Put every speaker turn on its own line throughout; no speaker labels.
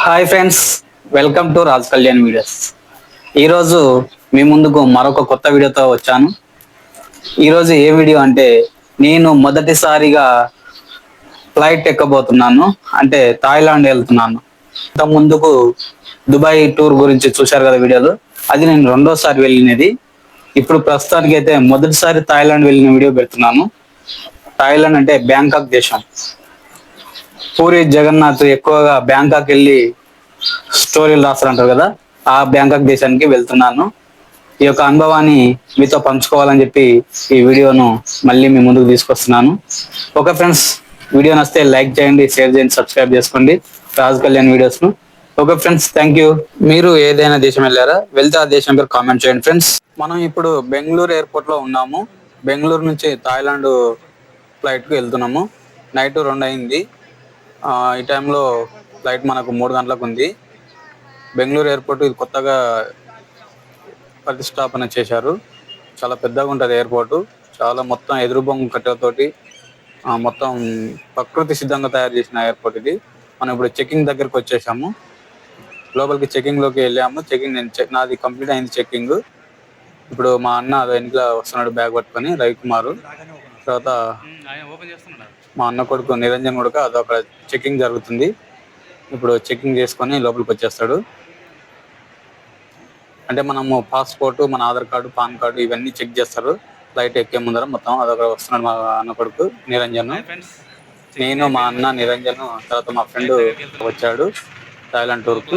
Hi friends, welcome to Raj Kalyan videos. ఈరోజు మీ ముందుకు మరొక కొత్త వీడియోతో వచ్చాను. ఈరోజు ఏ వీడియో అంటే నేను మొదటిసారిగా ఫ్లైట్ ఎక్కబోతున్నాను, అంటే థాయిలాండ్ వెళ్తున్నాను. ఇంత ముందుకు దుబాయ్ టూర్ గురించి చూశారు కదా వీడియోలు, అది నేను రెండోసారి వెళ్ళినది. ఇప్పుడు ప్రస్తుతానికి అయితే మొదటిసారి థాయిలాండ్ వెళ్ళిన వీడియో పెడుతున్నాను. థాయిలాండ్ అంటే బ్యాంకాక్ దేశం. పూరి జగన్నాథ్ ఎక్కువగా బ్యాంకాక్ వెళ్ళి స్టోరీలు రాస్తారంటారు కదా, ఆ బ్యాంకాక్ దేశానికి వెళ్తున్నాను. ఈ యొక్క అనుభవాన్ని మీతో పంచుకోవాలని చెప్పి ఈ వీడియోను మళ్ళీ మీ ముందుకు తీసుకొస్తున్నాను. ఓకే ఫ్రెండ్స్, వీడియో నచ్చితే లైక్ చేయండి, షేర్ చేయండి, సబ్స్క్రైబ్ చేసుకోండి రాజ్ కళ్యాణ్ వీడియోస్ ను. Okay friends, thank you. మీరు ఏదైనా దేశం వెళ్ళారా? వెళ్తే ఆ దేశం పేరు కామెంట్ చేయండి ఫ్రెండ్స్. మనం ఇప్పుడు బెంగళూరు ఎయిర్పోర్ట్ లో ఉన్నాము. బెంగళూరు నుంచి థాయిలాండ్ ఫ్లైట్ కు వెళ్తున్నాము. నైట్ 2 అయింది. ఈ టైంలో ఫ్లైట్ మనకు 3 గంటలకు ఉంది. బెంగళూరు ఎయిర్పోర్ట్ ఇది కొత్తగా ప్రతిష్టాపన చేశారు. చాలా పెద్దగా ఉంటుంది ఎయిర్పోర్ట్. చాలా మొత్తం ఎదురు బొంగు కట్టెలతోటి మొత్తం ప్రకృతి సిద్ధంగా తయారు చేసిన ఎయిర్పోర్ట్ ఇది. మనం ఇప్పుడు చెకింగ్ దగ్గరకు వచ్చేసాము. లోపలికి చెకింగ్ లోకి వెళ్ళాము. నాది కంప్లీట్ అయింది చెకింగ్. ఇప్పుడు మా అన్న వెనుక వస్తున్నాడు బ్యాగ్ పట్టుకొని, రవికుమార్. తర్వాత మా అన్న కొడుకు నిరంజన్ కూడా అదొక చెకింగ్ జరుగుతుంది. ఇప్పుడు చెకింగ్ చేసుకొని లోపలికి వచ్చేస్తాడు. అంటే మనము పాస్పోర్ట్, మన ఆధార్ కార్డు, పాన్ కార్డు ఇవన్నీ చెక్ చేస్తారు ఫ్లైట్ ఎక్కే ముందర మొత్తం. అదొక వస్తున్నాడు మా అన్న కొడుకు నిరంజన్. నేను, మా అన్న, నిరంజన్, తర్వాత మా ఫ్రెండ్ వచ్చాడు థాయిలాండ్ టూర్కు.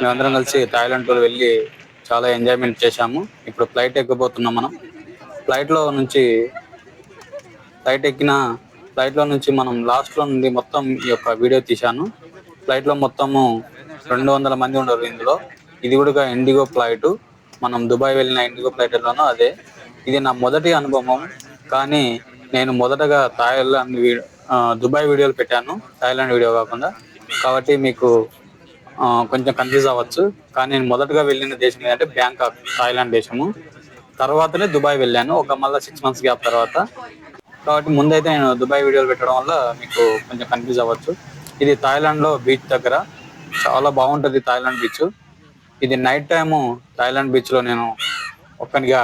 మేమందరం కలిసి థాయిలాండ్ టూర్ వెళ్ళి చాలా ఎంజాయ్మెంట్ చేశాము. ఇప్పుడు ఫ్లైట్ ఎక్కబోతున్నాం మనం. ఫ్లైట్ లో నుంచి మనం లాస్ట్ లో నుండి మొత్తం ఈ యొక్క వీడియో తీశాను. ఫ్లైట్ లో మొత్తము 200 మంది ఉండరు ఇందులో. ఇది కూడా ఇండిగో ఫ్లైట్. మనం దుబాయ్ వెళ్ళిన ఇండిగో ఫ్లైట్ లోనూ అదే. ఇది నా మొదటి అనుభవం. కానీ నేను మొదటగా దుబాయ్ వీడియోలు పెట్టాను, థాయిలాండ్ వీడియో కాకుండా. కాబట్టి మీకు కొంచెం కన్ఫ్యూజ్ అవ్వచ్చు. కానీ నేను మొదటగా వెళ్ళిన దేశం ఏంటంటే బ్యాంకాక్, థాయిలాండ్ దేశము. తర్వాతనే దుబాయ్ వెళ్ళాను, మళ్ళీ 6 months గ్యాప్ తర్వాత. కాబట్టి ముందైతే నేను దుబాయ్ వీడియోలు పెట్టడం వల్ల మీకు కొంచెం కన్ఫ్యూజ్ అవ్వచ్చు. ఇది థాయిలాండ్ లో బీచ్ దగ్గర. చాలా బాగుంటది థాయిలాండ్ బీచ్. ఇది నైట్ టైము థాయిలాండ్ బీచ్ లో నేను ఒక్కనిగా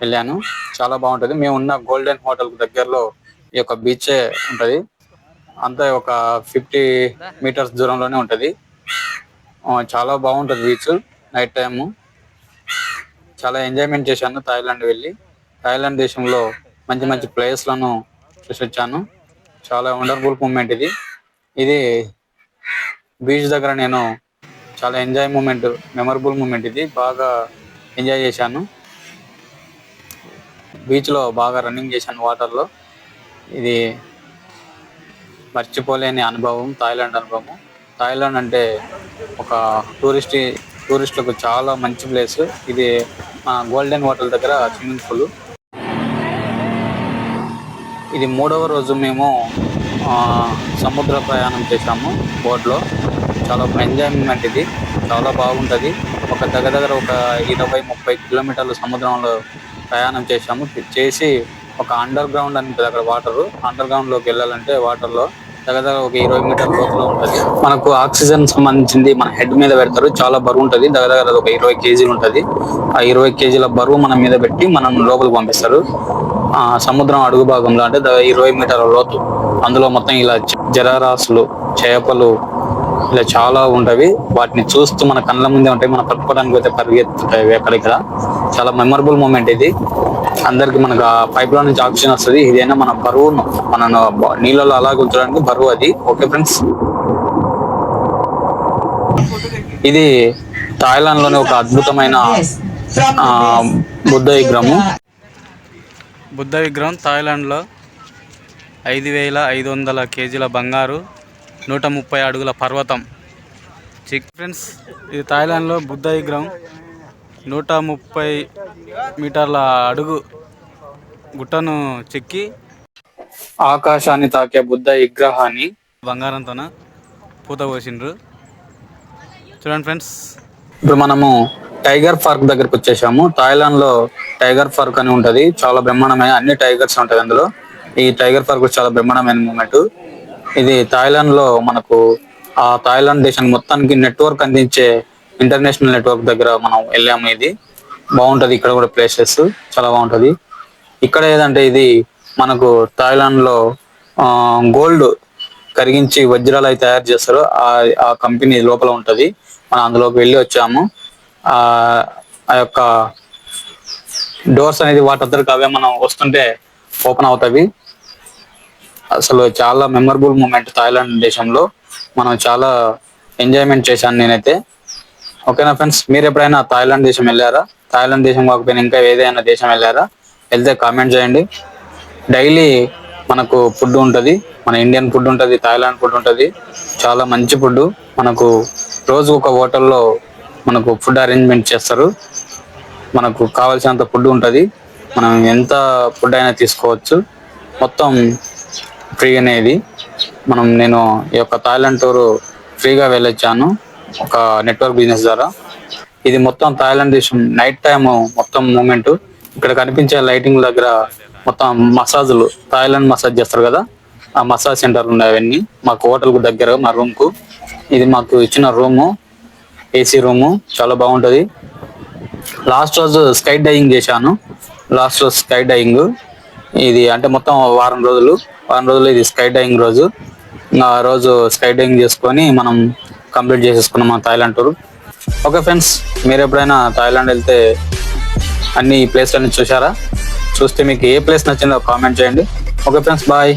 వెళ్ళాను. చాలా బాగుంటది. మేము ఉన్న గోల్డెన్ హోటల్ దగ్గరలో ఈ యొక్క బీచే ఉంటది. అంతా ఒక 50 meters దూరంలోనే ఉంటది. చాలా బాగుంటది బీచ్ నైట్ టైము. చాలా ఎంజాయ్మెంట్ చేశాను థాయిలాండ్ వెళ్ళి. థాయిలాండ్ దేశంలో మంచి మంచి ప్లేస్లను చూసి వచ్చాను. చాలా వండర్ఫుల్ మూమెంట్ ఇది. ఇది బీచ్ దగ్గర నేను చాలా మెమరబుల్ మూమెంట్ ఇది. బాగా ఎంజాయ్ చేశాను. బీచ్ లో బాగా రన్నింగ్ చేశాను వాటర్ లో. ఇది మర్చిపోలేని అనుభవం, థాయిలాండ్ అనుభవం. థాయిలాండ్ అంటే ఒక టూరిస్టులకు చాలా మంచి ప్లేస్. ఇది గోల్డెన్ హోటల్ దగ్గర స్విమ్మింగ్ పూల్. ఇది 3వ రోజు మేము సముద్ర ప్రయాణం చేశాము బోట్లో. చాలా ఎంజాయ్మెంట్ ఇది. చాలా బాగుంటుంది. దగ్గర ఒక 20-30 కిలోమీటర్లు సముద్రంలో ప్రయాణం చేసి ఒక అండర్ గ్రౌండ్ అని ఉంటుంది అక్కడ వాటర్. అండర్ గ్రౌండ్ లోకి వెళ్ళాలంటే వాటర్ లో దగ్గర ఒక 20 మీటర్ల లోతులో ఉంటది. మనకు ఆక్సిజన్ సంబంధించింది మన హెడ్ మీద పెడతారు. చాలా బరువు ఉంటది. దగ్గర ఒక 20 kgs ఉంటది. ఆ 20 kgల బరువు మన మీద పెట్టి మనం లోపలికి పంపిస్తారు. సముద్రం అడుగు భాగంలో అంటే 20 మీటర్ల లోతు. అందులో మొత్తం ఇలా జలరాశులు, చేపలు ఇలా చాలా ఉంటవి. వాటిని చూస్తూ మన కళ్ళ ముందే ఉంటాయి. మనం పట్టుకోవడానికి అయితే పరిగెత్తుతాయి ఎక్కడిక్కడ. చాలా మెమరబుల్ మూమెంట్ ఇది. అందరికి మనకు ఆ పైప్ లో నుంచి ఆక్సిజన్ వస్తుంది. ఇదైనా మన బరువును మన నీళ్ళలో అలాగే ఉంచడానికి బరువు అది. ఓకే ఫ్రెండ్స్, ఇది థాయిలాండ్ లోని ఒక అద్భుతమైన బుద్ధ విగ్రహం. థాయిలాండ్ లో 5,500 kgల బంగారు, 130 అడుగుల పర్వతం. ఫ్రెండ్స్, ఇది థాయిలాండ్ లో బుద్ధ విగ్రహం. 130 మీటర్ల అడుగు గుట్టను చెక్కి ఆకాశాన్ని తాకే బుద్ధ విగ్రహాన్ని బంగారంతోన పూత పోసిండ్రు. చూడండి ఫ్రెండ్స్. ఇప్పుడు మనము టైగర్ పార్క్ దగ్గరకు వచ్చేసాము. థాయిలాండ్ లో టైగర్ పార్క్ అని ఉంటది. చాలా బ్రహ్మాండమైన అన్ని టైగర్స్ ఉంటాయి అందులో. ఈ టైగర్ పార్క్ చాలా బ్రహ్మాండమైన మూమెంట్. ఇది థాయిలాండ్ లో మనకు ఆ థాయిలాండ్ దేశానికి మొత్తానికి నెట్వర్క్ అందించే ఇంటర్నేషనల్ నెట్వర్క్ దగ్గర మనం వెళ్ళాము. ఇది బాగుంటది. ఇక్కడ కూడా ప్లేసెస్ చాలా బాగుంటది. ఇక్కడ ఏదంటే ఇది మనకు థాయిలాండ్ లో గోల్డ్ కరిగించి వజ్రాలు అవి తయారు చేస్తారు. ఆ కంపెనీ లోపల ఉంటది. మనం అందులోకి వెళ్ళి వచ్చాము. ఆ ఆ యొక్క డోర్స్ అనేది వాటి అవే మనం వస్తుంటే ఓపెన్ అవుతాయి. అసలు చాలా మెమరబుల్ మూమెంట్ థాయిలాండ్ దేశంలో. మనం చాలా ఎంజాయ్మెంట్ చేశాను నేనైతే. ఓకేనా ఫ్రెండ్స్, మీరు ఎప్పుడైనా థాయిలాండ్ దేశం వెళ్ళారా? థాయిలాండ్ దేశం కాకపోయినా ఇంకా ఏదైనా దేశం వెళ్ళారా? వెళ్తే కామెంట్ చేయండి. డైలీ మనకు ఫుడ్ ఉంటుంది. మన ఇండియన్ ఫుడ్ ఉంటుంది, థాయిలాండ్ ఫుడ్ ఉంటుంది. చాలా మంచి ఫుడ్. మనకు రోజు ఒక హోటల్లో మనకు ఫుడ్ అరేంజ్మెంట్ చేస్తారు. మనకు కావాల్సినంత ఫుడ్ ఉంటుంది. మనం ఎంత ఫుడ్ అయినా తీసుకోవచ్చు. మొత్తం ఫ్రీ అనేది. నేను ఈ యొక్క థాయిలాండ్ టూర్ ఫ్రీగా వెళ్ళొచ్చాను ఒక నెట్వర్క్ బిజినెస్ ద్వారా. ఇది మొత్తం థాయిలాండ్ దేశం నైట్ టైమ్ మొత్తం మూమెంట్. ఇక్కడ కనిపించే లైటింగ్ దగ్గర మొత్తం మసాజులు, థాయిలాండ్ మసాజ్ చేస్తారు కదా, ఆ మసాజ్ సెంటర్లు ఉన్నాయి. అవన్నీ మాకు హోటల్కు దగ్గర మా రూమ్కు. ఇది మాకు ఇచ్చిన రూము, ఏసీ రూము, చాలా బాగుంటుంది. లాస్ట్ రోజు స్కై డైవింగ్ చేశాను. లాస్ట్ రోజు స్కై డైవింగ్ ఇది అంటే మొత్తం వారం రోజులు ఇది స్కై డైవింగ్ రోజు. ఆ రోజు స్కై డైవింగ్ చేసుకొని మనం కంప్లీట్ చేసేసుకున్నాం మన థాయిలాండ్ టూర్. ఓకే ఫ్రెండ్స్, మీరు ఎప్పుడైనా థాయిలాండ్ వెళ్తే అన్ని ప్లేస్లన్నీ చూసారా? చూస్తే మీకు ఏ ప్లేస్ నచ్చిందో కామెంట్ చేయండి. Okay friends, bye.